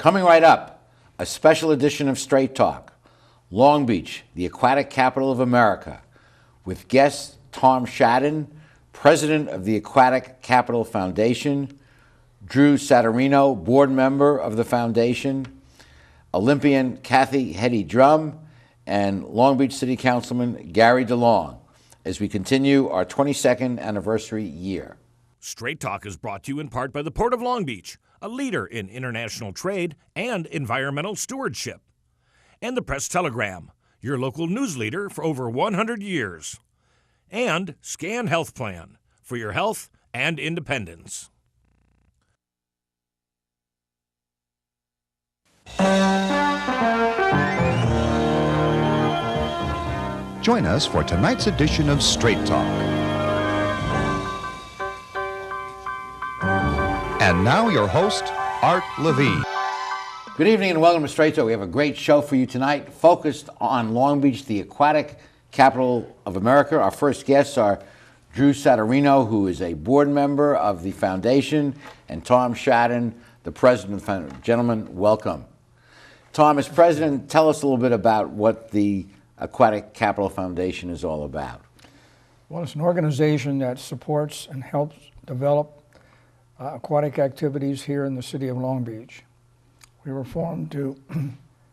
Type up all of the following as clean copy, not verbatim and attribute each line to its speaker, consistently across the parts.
Speaker 1: Coming right up, a special edition of Straight Talk, Long Beach, the aquatic capital of America, with guest Tom Shadden, president of the Aquatic Capital Foundation, Drew Satariano, board member of the foundation, Olympian Heddy-Drum, and Long Beach City Councilman Gary DeLong, as we continue our 22nd anniversary year.
Speaker 2: Straight Talk is brought to you in part by the Port of Long Beach, a leader in international trade and environmental stewardship. And the Press-Telegram, your local news leader for over 100 years. And Scan Health Plan, for your health and independence.
Speaker 3: Join us for tonight's edition of Straight Talk. And now your host, Art Levine.
Speaker 1: Good evening and welcome to Straight Talk. We have a great show for you tonight, focused on Long Beach, the aquatic capital of America. Our first guests are Drew Satariano, who is a board member of the foundation, and Tom Shadden, the president of the foundation. Gentlemen, welcome. Tom, as president, tell us a little bit about what the Aquatic Capital Foundation is all about.
Speaker 4: Well, it's an organization that supports and helps develop aquatic activities here in the city of Long Beach. We were formed to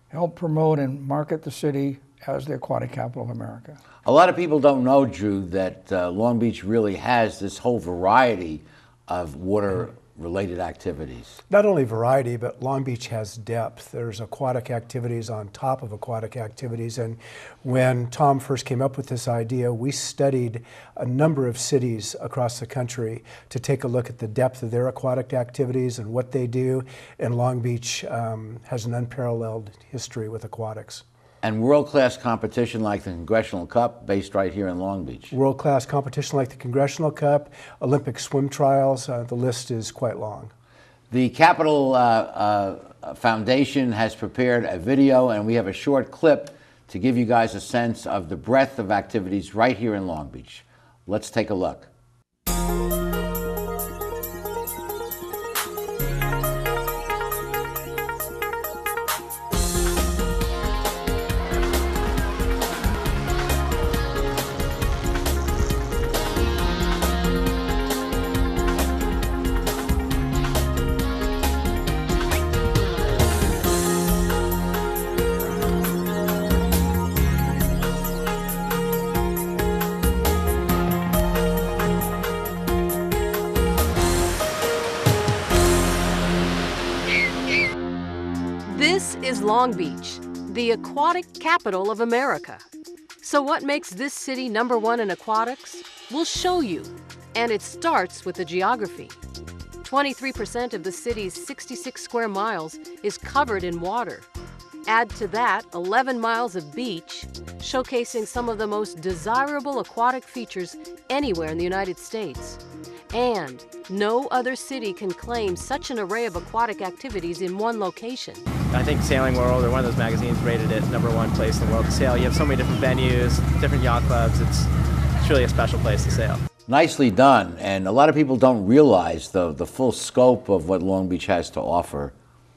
Speaker 4: help promote and market the city as the aquatic capital of America.
Speaker 1: A lot of people don't know, Drew, that Long Beach really has this whole variety of water-related activities.
Speaker 5: Not only variety, but Long Beach has depth. There's aquatic activities on top of aquatic activities. And when Tom first came up with this idea, we studied a number of cities across the country to take a look at the depth of their aquatic activities and what they do. And Long Beach has an unparalleled history with aquatics.
Speaker 1: And world-class competition like the Congressional Cup, based right here in Long Beach.
Speaker 5: World-class competition like the Congressional Cup, Olympic swim trials, the list is quite long.
Speaker 1: The Capital Foundation has prepared a video, and we have a short clip to give you guys a sense of the breadth of activities right here in Long Beach. Let's take a look.
Speaker 6: This is Long Beach, the aquatic capital of America. So what makes this city #1 in aquatics? We'll show you. And it starts with the geography. 23% of the city's 66 square miles is covered in water. Add to that 11 miles of beach, showcasing some of the most desirable aquatic features anywhere in the United States. And no other city can claim such an array of aquatic activities in one location.
Speaker 7: I think Sailing World, or one of those magazines, rated it #1 place in the world to sail. You have so many different venues, different yacht clubs. It's really a special place to sail.
Speaker 1: Nicely done, and a lot of people don't realize the full scope of what Long Beach has to offer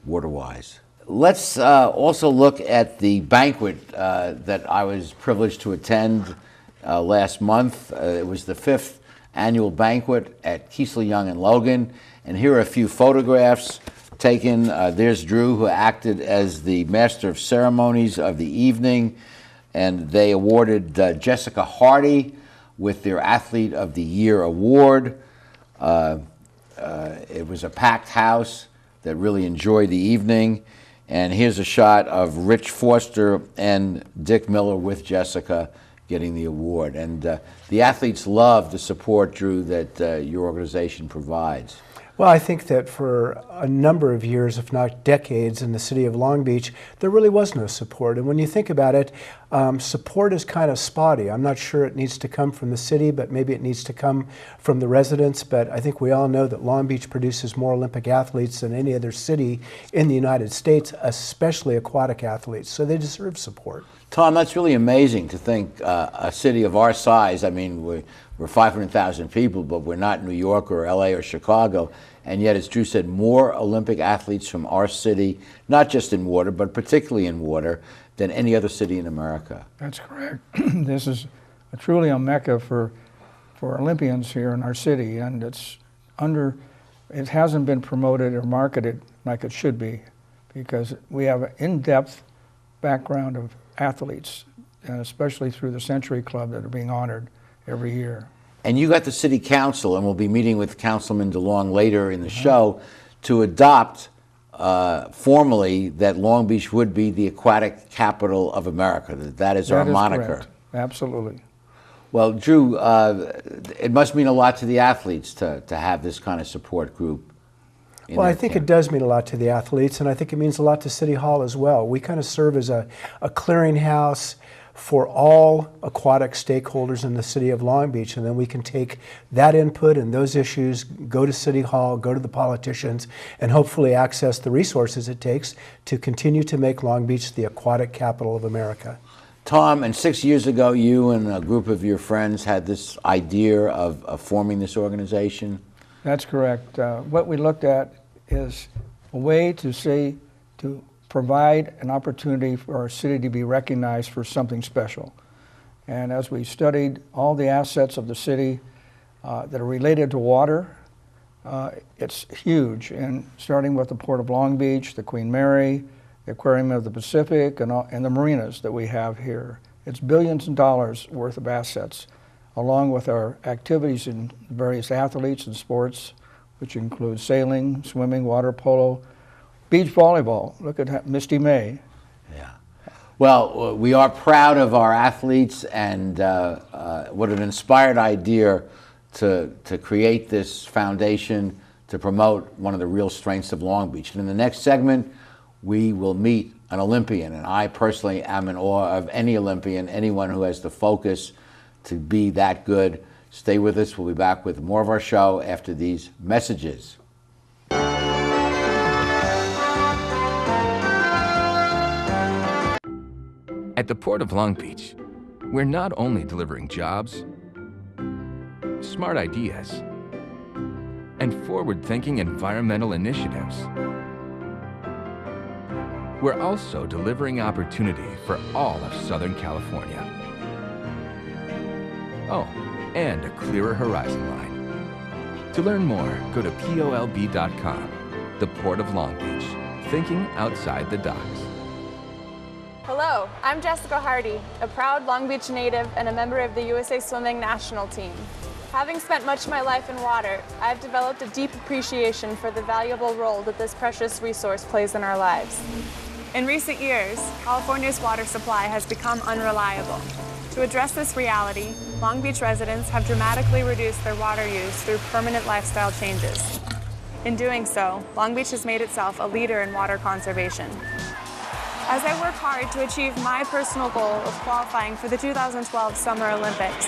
Speaker 1: water-wise. Let's also look at the banquet that I was privileged to attend last month. It was the 5th annual banquet at Kiesel, Young and Logan, and here are a few photographs taken. There's Drew, who acted as the master of ceremonies of the evening, and they awarded Jessica Hardy with their Athlete of the Year award. It was a packed house that really enjoyed the evening. And here's a shot of Rich Foster and Dick Miller with Jessica getting the award. And the athletes love the support, Drew, that your organization provides.
Speaker 5: Well, I think that for a number of years, if not decades, in the city of Long Beach, there really was no support. And when you think about it, support is kind of spotty. I'm not sure it needs to come from the city, but maybe it needs to come from the residents. But I think we all know that Long Beach produces more Olympic athletes than any other city in the United States, especially aquatic athletes. So they deserve support.
Speaker 1: Tom, that's really amazing to think a city of our size, I mean, we're 500,000 people, but we're not New York or LA or Chicago, and yet, as Drew said, more Olympic athletes from our city, not just in water, but particularly in water, than any other city in America.
Speaker 4: That's correct. This is truly a mecca for Olympians here in our city, and it hasn't been promoted or marketed like it should be, because we have an in-depth background of athletes, and especially through the Century Club, that are being honored every year.
Speaker 1: And you got the city council, and we'll be meeting with Councilman DeLong later in the show, to adopt formally that Long Beach would be the aquatic capital of America. That is our moniker.
Speaker 4: Correct. Absolutely.
Speaker 1: Well, Drew, it must mean a lot to the athletes to have this kind of support group.
Speaker 5: Well, I think it does mean a lot to the athletes, and I think it means a lot to City Hall as well. We kind of serve as a clearinghouse for all aquatic stakeholders in the city of Long Beach, and then we can take that input and those issues, go to City Hall, go to the politicians, and hopefully access the resources it takes to continue to make Long Beach the aquatic capital of America.
Speaker 1: Tom, and 6 years ago, you and a group of your friends had this idea of forming this organization?
Speaker 4: That's correct. What we looked at is a way to provide an opportunity for our city to be recognized for something special. And as we studied all the assets of the city that are related to water, it's huge. And starting with the Port of Long Beach, the Queen Mary, the Aquarium of the Pacific, and the marinas that we have here. It's billions of dollars worth of assets, along with our activities in various athletes and sports, which include sailing, swimming, water polo, beach volleyball. Look at Misty May.
Speaker 1: Yeah. Well, we are proud of our athletes, and what an inspired idea to create this foundation to promote one of the real strengths of Long Beach. And in the next segment, we will meet an Olympian, and I personally am in awe of any Olympian, anyone who has the focus to be that good. Stay with us. We'll be back with more of our show after these messages.
Speaker 8: At the Port of Long Beach, we're not only delivering jobs, smart ideas, and forward-thinking environmental initiatives. We're also delivering opportunity for all of Southern California. Oh, and a clearer horizon line. To learn more, go to POLB.com, the Port of Long Beach, thinking outside the docks.
Speaker 9: Hello, I'm Jessica Hardy, a proud Long Beach native and a member of the USA Swimming national team. Having spent much of my life in water, I've developed a deep appreciation for the valuable role that this precious resource plays in our lives. In recent years, California's water supply has become unreliable. To address this reality, Long Beach residents have dramatically reduced their water use through permanent lifestyle changes. In doing so, Long Beach has made itself a leader in water conservation. As I work hard to achieve my personal goal of qualifying for the 2012 Summer Olympics,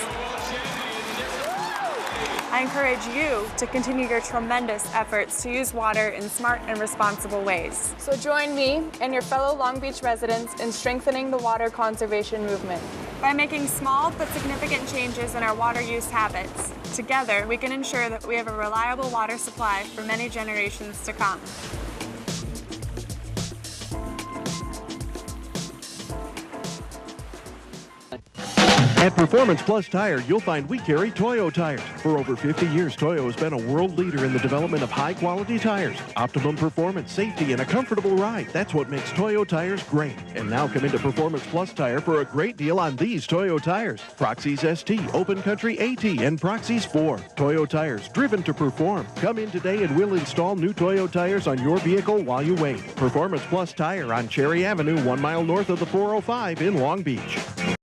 Speaker 9: I encourage you to continue your tremendous efforts to use water in smart and responsible ways. So join me and your fellow Long Beach residents in strengthening the water conservation movement. By making small but significant changes in our water use habits, together we can ensure that we have a reliable water supply for many generations to come.
Speaker 10: At Performance Plus Tire, you'll find we carry TOYO tires. For over 50 years, TOYO has been a world leader in the development of high-quality tires. Optimum performance, safety, and a comfortable ride. That's what makes TOYO tires great. And now come into Performance Plus Tire for a great deal on these TOYO tires. Proxys ST, Open Country AT, and Proxys 4. TOYO tires, driven to perform. Come in today and we'll install new TOYO tires on your vehicle while you wait. Performance Plus Tire on Cherry Avenue, 1 mile north of the 405 in Long Beach.